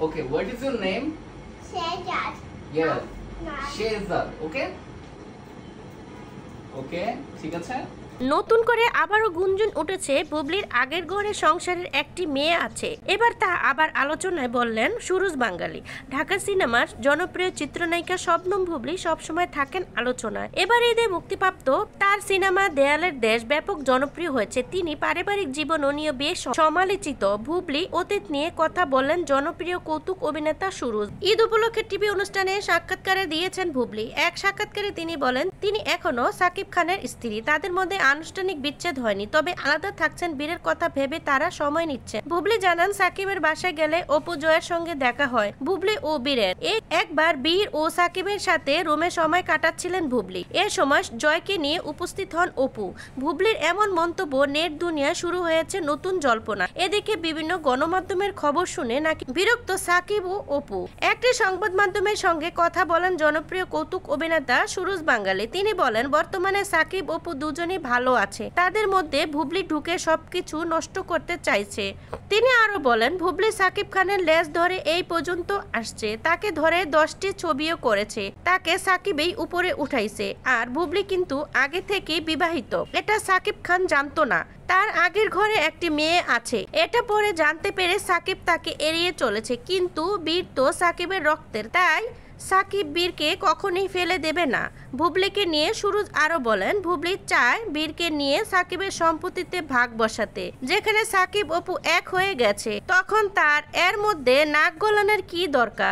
Okay, what is your name? Shehzad. Yes. No. Shehzad. Okay? Okay, ঠিক আছে? নতুন করে আবারও গুঞ্জন উঠেছে বুবলির আগের ঘরে সংসারের একটি মেয়ে আছে। এবার তা আবার আলোচনায় বললেন সুরজ বাঙ্গালী। ঢাকা সিনেমার জনপ্রিয় চিত্রনায়িকা শবনম বুবলি সবসময় থাকেন আলোচনায়। এবার ঈদে মুক্তিপ্রাপ্ত তার সিনেমা দেয়ালের দেশ ব্যাপক জনপ্রিয় হয়েছে। তিনি পারিবারিক জীবনও নিয়ে বেশ সমালোচিত। বুবলি অতীত নিয়ে কথা বললেন জনপ্রিয় কৌতুক অভিনেতা সুরজ। ঈদ উপলক্ষে টিভি অনুষ্ঠানে সাক্ষাৎকারে দিয়েছেন বুবলি। এক সাক্ষাৎকারে তিনি বলেন তিনি এখনো সাকিব খানের স্ত্রী। তাদের মধ্যে আনুষ্ঠানিক বিচ্ছেদ হয়নি, তবে আলাদা থাকছেন। বীরের কথা ভেবে তারা সময় নিচ্ছেন। বুবলি জানান সাকিবের বাসায় গেলে অপু জয়ের সঙ্গে দেখা হয় বুবলি ও বীরের। একবার বীর ও সাকিবের সাথে রুমে সময় কাটাচ্ছিলেন বুবলি। এ সময় জয়কে নিয়ে উপস্থিত হন অপু। বুবলির এমন মন্তব্য নেট দুনিয়া শুরু হয়েছে নতুন জল্পনা। এদিকে বিভিন্ন গণমাধ্যমের খবর শুনে নাকি বিরক্ত সাকিব ও অপু। একটি সংবাদ মাধ্যমের সঙ্গে কথা বলেন জনপ্রিয় কৌতুক অভিনেতা সুরজ বাঙ্গালী। তিনি বলেন বর্তমানে সাকিব অপু দুজনই ভালো আছে, তাদের মধ্যে বুবলি ঢুকে সবকিছু নষ্ট করতে চাইছে। তিনি আরো বলেন বুবলি সাকিব খানের লেজ ধরে এই পর্যন্ত আসছে, তাকে ধরে 10টি ছবিও করেছে, তাকে সাকিবই উপরে উঠাইছে। আর বুবলি কিন্তু আগে থেকেই বিবাহিত, এটা সাকিব খান জানতো না। তার আগের ঘরে একটি মেয়ে আছে, এটা পরে জানতে পেরে সাকিব তাকে এড়িয়ে চলেছে। কিন্তু বীর তো সাকিবের রক্তের, তাই সাকিব বীরকে কখনোই ফেলে দেবে না। বুবলিকে নিয়ে সুরজ আরো বলেন বুবলি চায় বীরকে নিয়ে সাকিবের সম্পত্তিতে ভাগ বসাতে। যেখানে সাকিব অপু এক হয়ে গেছে, তখন তার এর মধ্যে নাক গলানোর কি দরকার?